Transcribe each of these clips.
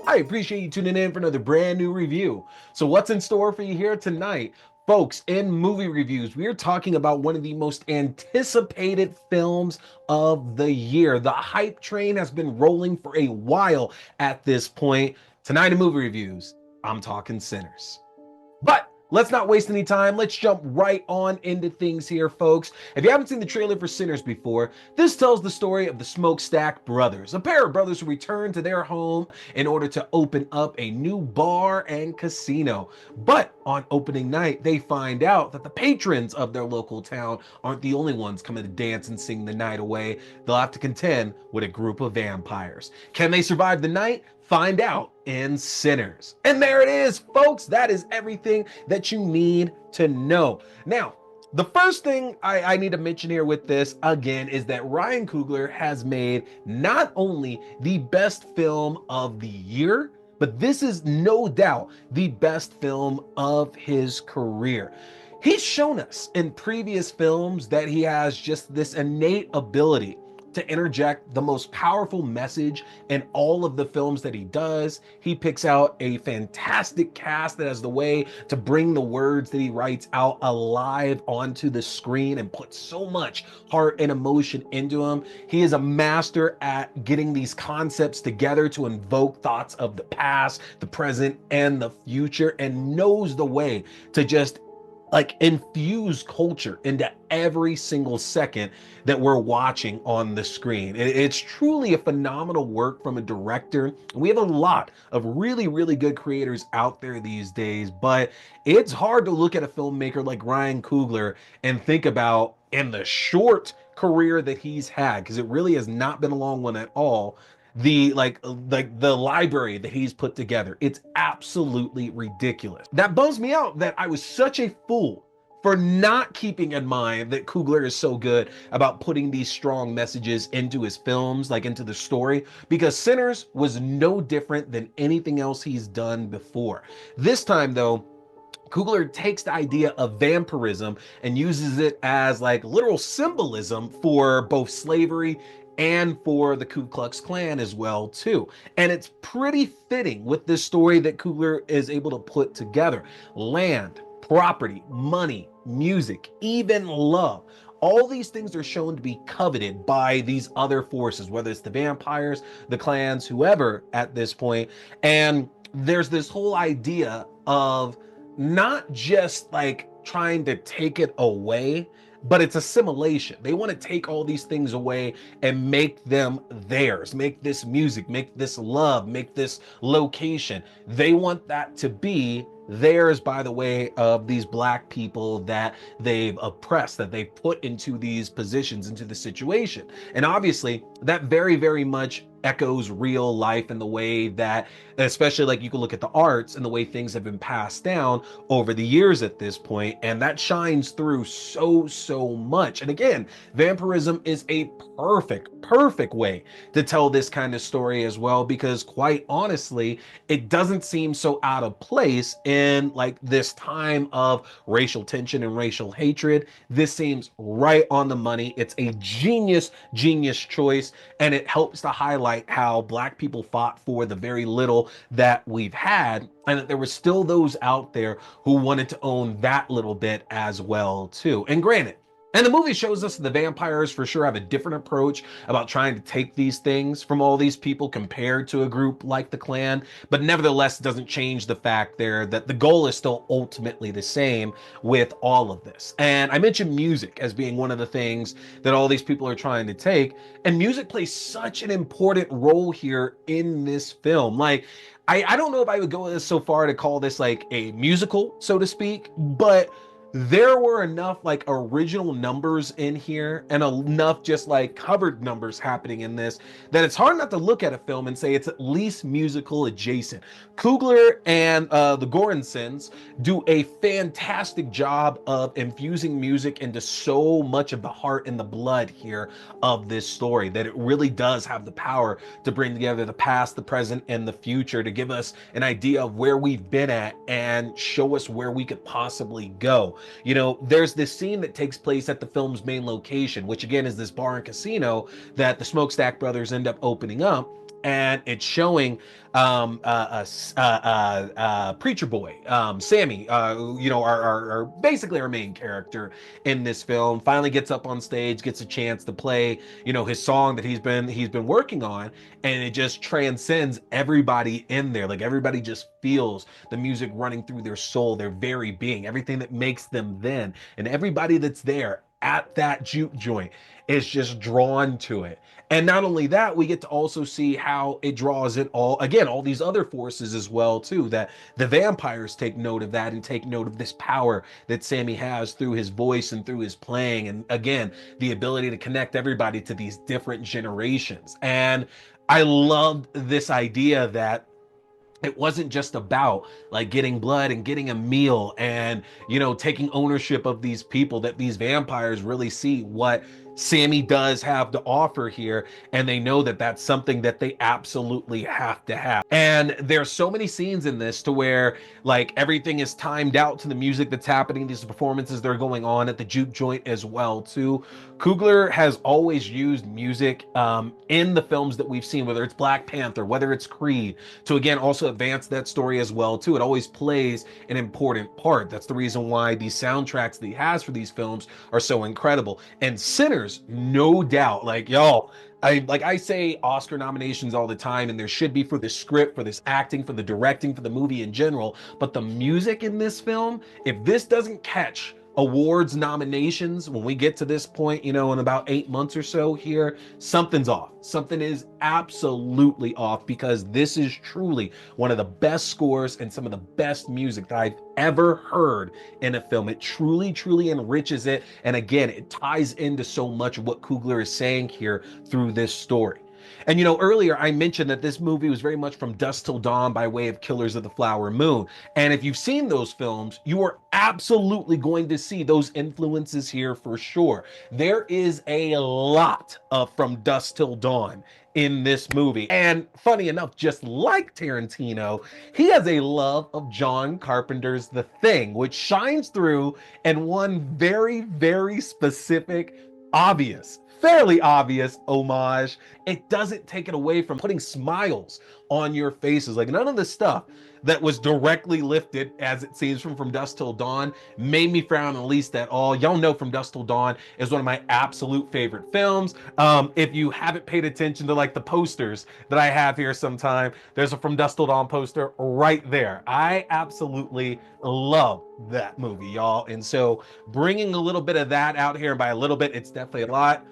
Yo, I appreciate you tuning in for another brand new review. So what's in store for you here tonight? Folks, in movie reviews, we are talking about one of the most anticipated films of the year. The hype train has been rolling for a while at this point. Tonight in movie reviews, I'm talking Sinners. But let's not waste any time. Let's jump right on into things here, folks. If you haven't seen the trailer for Sinners before, this tells the story of the Smokestack brothers, a pair of brothers who return to their home in order to open up a new bar and casino. But on opening night, they find out that the patrons of their local town aren't the only ones coming to dance and sing the night away. They'll have to contend with a group of vampires. Can they survive the night? Find out in Sinners. And there it is, folks. That is everything that you need to know. Now, the first thing I need to mention here with this, again, is that Ryan Coogler has made not only the best film of the year, but this is no doubt the best film of his career. He's shown us in previous films that he has just this innate ability to interject the most powerful message in all of the films that he does. He picks out a fantastic cast that has the way to bring the words that he writes out alive onto the screen and put so much heart and emotion into them. He is a master at getting these concepts together to invoke thoughts of the past, the present, and the future, and knows the way to just infuse culture into every single second that we're watching on the screen. It's truly a phenomenal work from a director. We have a lot of really, really good creators out there these days, but it's hard to look at a filmmaker like Ryan Coogler and think about, in the short career that he's had, because it really has not been a long one at all, the library that he's put together. It's absolutely ridiculous. That bums me out that I was such a fool for not keeping in mind that Coogler is so good about putting these strong messages into his films, like into the story, because Sinners was no different than anything else he's done before. This time though, Coogler takes the idea of vampirism and uses it as like literal symbolism for both slavery and for the Ku Klux Klan as well too. And it's pretty fitting with this story that Coogler is able to put together. Land, property, money, music, even love. All these things are shown to be coveted by these other forces, whether it's the vampires, the clans, whoever at this point. And there's this whole idea of not just like trying to take it away, but it's assimilation. They want to take all these things away and make them theirs, make this music, make this love, make this location. They want that to be theirs by the way of these black people that they've oppressed, that they've put into these positions, into the situation. And obviously that very, very much echoes real life in the way that, especially like you can look at the arts and the way things have been passed down over the years at this point, and that shines through so much. And again, vampirism is a perfect way to tell this kind of story as well, because quite honestly, it doesn't seem so out of place in like this time of racial tension and racial hatred. This seems right on the money. It's a genius choice, and it helps to highlight how black people fought for the very little that we've had, and that there were still those out there who wanted to own that little bit as well too. And granted, and the movie shows us the vampires for sure have a different approach about trying to take these things from all these people compared to a group like the Klan, but nevertheless it doesn't change the fact there that the goal is still ultimately the same with all of this. And I mentioned music as being one of the things that all these people are trying to take, and music plays such an important role here in this film. Like, I don't know if I would go so far to call this like a musical, so to speak, but there were enough like original numbers in here and enough just like covered numbers happening in this that it's hard not to look at a film and say it's at least musical adjacent. Coogler and the Goransons do a fantastic job of infusing music into so much of the heart and the blood here of this story that it really does have the power to bring together the past, the present, and the future to give us an idea of where we've been at and show us where we could possibly go. You know, there's this scene that takes place at the film's main location, which again is this bar and casino that the Smokestack brothers end up opening up. and it's showing preacher boy, Sammy, basically our main character in this film, finally gets up on stage, gets a chance to play, his song that he's been working on, and it just transcends everybody in there. Like everybody just feels the music running through their soul, their very being, everything that makes them then, and everybody that's there at that juke joint is just drawn to it. And not only that, we get to also see how it draws in all these other forces as well too, that the vampires take note of that and take note of this power that Sammy has through his voice and through his playing, and again, the ability to connect everybody to these different generations. And I loved this idea that it wasn't just about like getting blood and getting a meal and taking ownership of these people, that these vampires really see what Sammy does have to offer here, and they know that that's something that they absolutely have to have. And there's so many scenes in this to where like everything is timed out to the music that's happening, these performances that are going on at the juke joint as well too. Coogler has always used music in the films that we've seen, whether it's Black Panther, whether it's Creed, to again also advance that story as well too. It always plays an important part. That's the reason why these soundtracks that he has for these films are so incredible. And Sinners, no doubt, like y'all, I say Oscar nominations all the time, and there should be for the script, for this acting, for the directing, for the movie in general. But the music in this film, if this doesn't catch awards nominations when we get to this point, in about 8 months or so here, something's off. Something is absolutely off, because this is truly one of the best scores and some of the best music that I've ever heard in a film. It truly, truly enriches it. And again, it ties into so much of what Coogler is saying here through this story. And earlier I mentioned that this movie was very much from Dusk Till Dawn by way of Killers of the Flower Moon. And if you've seen those films, you are absolutely going to see those influences here for sure. There is a lot of From Dusk Till Dawn in this movie. And funny enough, just like Tarantino, he has a love of John Carpenter's The Thing, which shines through in one very, very specific, fairly obvious homage. It doesn't take it away from putting smiles on your faces. Like none of the stuff that was directly lifted, as it seems, from Dusk Till Dawn made me frown, at least at all. Y'all know From Dusk Till Dawn is one of my absolute favorite films. If you haven't paid attention to like the posters that I have here sometime, there's a From Dusk Till Dawn poster right there. I absolutely love that movie, y'all. And so bringing a little bit of that out here, and by a little bit, it's definitely a lot,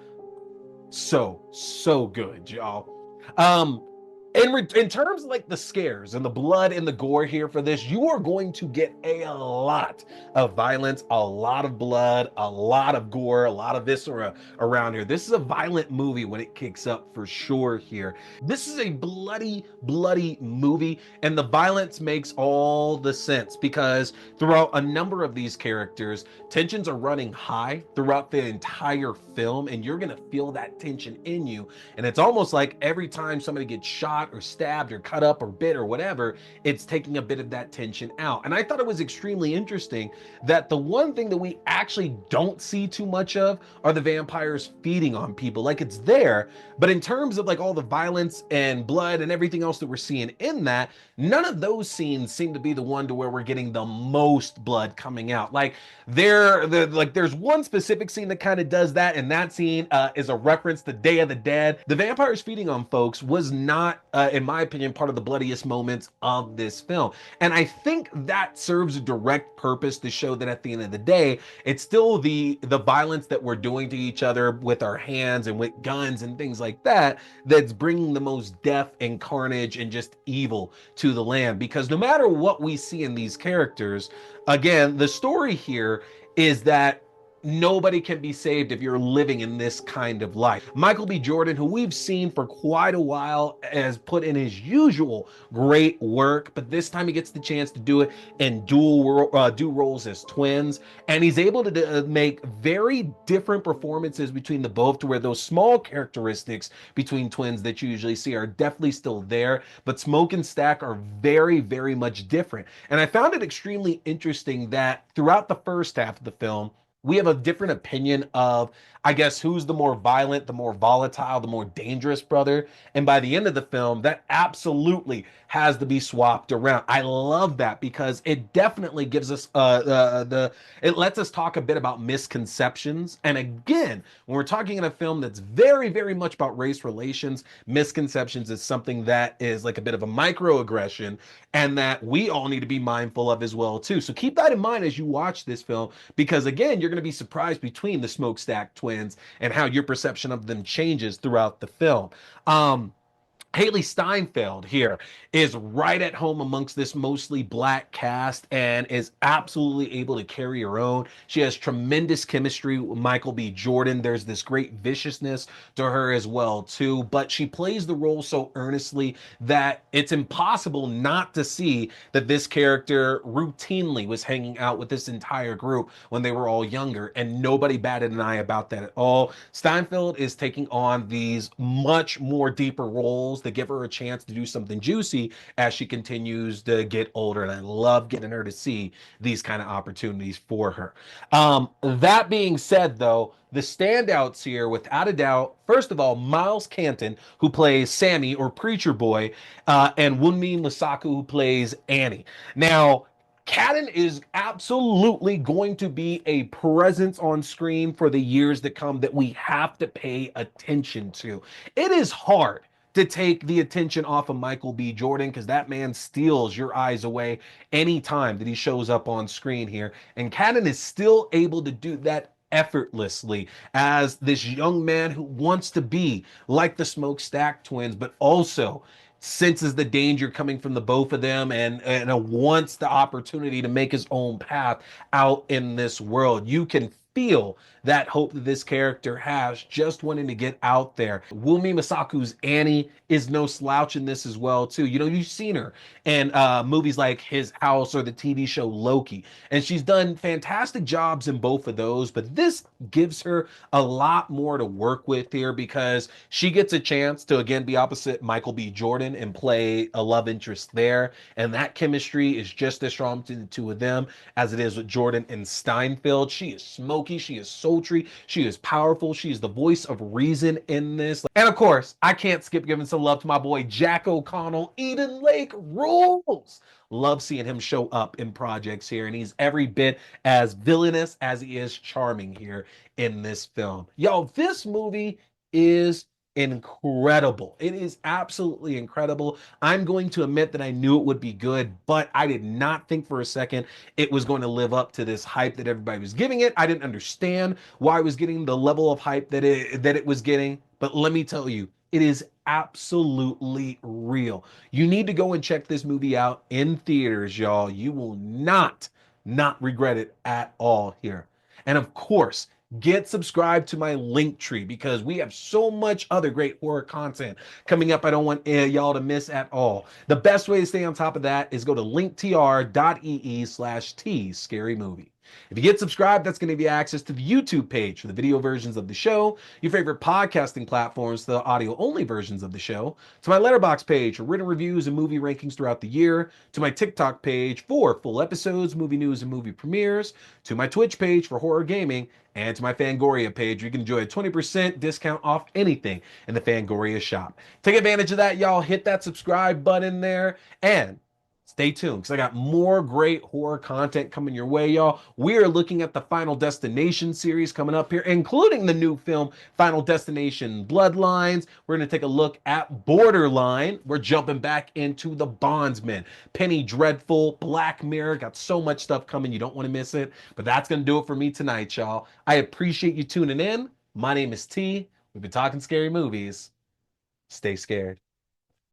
so good, y'all. Um, in terms of like the scares and the blood and the gore here for this, you are going to get a lot of violence, a lot of blood, a lot of gore, a lot of viscera around here. This is a violent movie when it kicks up for sure here. This is a bloody, bloody movie, and the violence makes all the sense, because throughout a number of these characters, tensions are running high throughout the entire film, and you're gonna feel that tension in you. And it's almost like every time somebody gets shot or stabbed or cut up or bit or whatever, it's taking a bit of that tension out. And I thought it was extremely interesting that the one thing that we actually don't see too much of are the vampires feeding on people. Like it's there, but in terms of like all the violence and blood and everything else that we're seeing in that, none of those scenes seem to be the one to where we're getting the most blood coming out. Like there's one specific scene that kind of does that, and that scene is a reference to Day of the Dead. The vampires feeding on folks was not, in my opinion, part of the bloodiest moments of this film. And I think that serves a direct purpose to show that at the end of the day, it's still the violence that we're doing to each other with our hands and with guns and things like that that's bringing the most death and carnage and just evil to the land. Because no matter what we see in these characters, again, the story here is that nobody can be saved if you're living in this kind of life. Michael B. Jordan, who we've seen for quite a while, has put in his usual great work, but this time he gets the chance to do it in dual roles as twins, and he's able to make very different performances between the both, to where those small characteristics between twins that you usually see are definitely still there, but Smoke and Stack are very, very much different. And I found it extremely interesting that throughout the first half of the film, we have a different opinion of, I guess, who's the more violent, the more volatile, the more dangerous brother. And by the end of the film, that absolutely has to be swapped around. I love that because it definitely gives us it lets us talk a bit about misconceptions. And again, when we're talking in a film that's very, very much about race relations, misconceptions is something that is like a bit of a microaggression and that we all need to be mindful of as well too. So keep that in mind as you watch this film because again, you're going to be surprised between the Smokestack twins and how your perception of them changes throughout the film. Um, Haley Steinfeld here is right at home amongst this mostly black cast and is absolutely able to carry her own. She has tremendous chemistry with Michael B. Jordan. There's this great viciousness to her as well too, but she plays the role so earnestly that it's impossible not to see that this character routinely was hanging out with this entire group when they were all younger, and nobody batted an eye about that at all. Steinfeld is taking on these much more deeper roles that give her a chance to do something juicy as she continues to get older. And I love getting her to see these kind of opportunities for her. That being said, though, the standouts here, without a doubt, first of all, Miles Canton, who plays Sammy or Preacher Boy, and Wunmi Masaku, who plays Annie. Now, Cannon is absolutely going to be a presence on screen for the years to come that we have to pay attention to. It is hard to take the attention off of Michael B. Jordan because that man steals your eyes away anytime that he shows up on screen here. And Cannon is still able to do that effortlessly as this young man who wants to be like the Smokestack twins, but also senses the danger coming from the both of them and wants the opportunity to make his own path out in this world. You can feel that hope that this character has just wanting to get out there. Wumi Masaku's Annie is no slouch in this as well too. You know, you've seen her in movies like His House or the TV show Loki, and she's done fantastic jobs in both of those, but this gives her a lot more to work with here because she gets a chance to again be opposite Michael B. Jordan and play a love interest there. And that chemistry is just as strong between the two of them as it is with Jordan and Steinfeld. She is smoky, she is sultry, she is powerful, she is the voice of reason in this. And of course, I can't skip giving some love to my boy Jack O'Connell. Eden Lake rules. Love seeing him show up in projects here, and he's every bit as villainous as he is charming here in this film. Yo, this movie is incredible. It is absolutely incredible. I'm going to admit that I knew it would be good, but I did not think for a second it was going to live up to this hype that everybody was giving it. I didn't understand why it was getting the level of hype that it was getting, but let me tell you, it is absolutely real. You need to go and check this movie out in theaters, y'all. You will not regret it at all here. And of course, get subscribed to my link tree because we have so much other great horror content coming up. I don't want y'all to miss at all. The best way to stay on top of that is go to linktr.ee/T scary movie. If you get subscribed, that's going to give you access to the YouTube page for the video versions of the show, your favorite podcasting platforms, the audio only versions of the show, to my Letterboxd page for written reviews and movie rankings throughout the year, to my TikTok page for full episodes, movie news, and movie premieres, to my Twitch page for horror gaming, and to my Fangoria page, where you can enjoy a 20% discount off anything in the Fangoria shop. Take advantage of that, y'all. Hit that subscribe button there and stay tuned because I got more great horror content coming your way, y'all. We are looking at the Final Destination series coming up here, including the new film Final Destination Bloodlines. We're going to take a look at Borderline. We're jumping back into The Bondsman, Penny Dreadful, Black Mirror. Got so much stuff coming. You don't want to miss it. But that's going to do it for me tonight, y'all. I appreciate you tuning in. My name is T. We've been talking scary movies. Stay scared.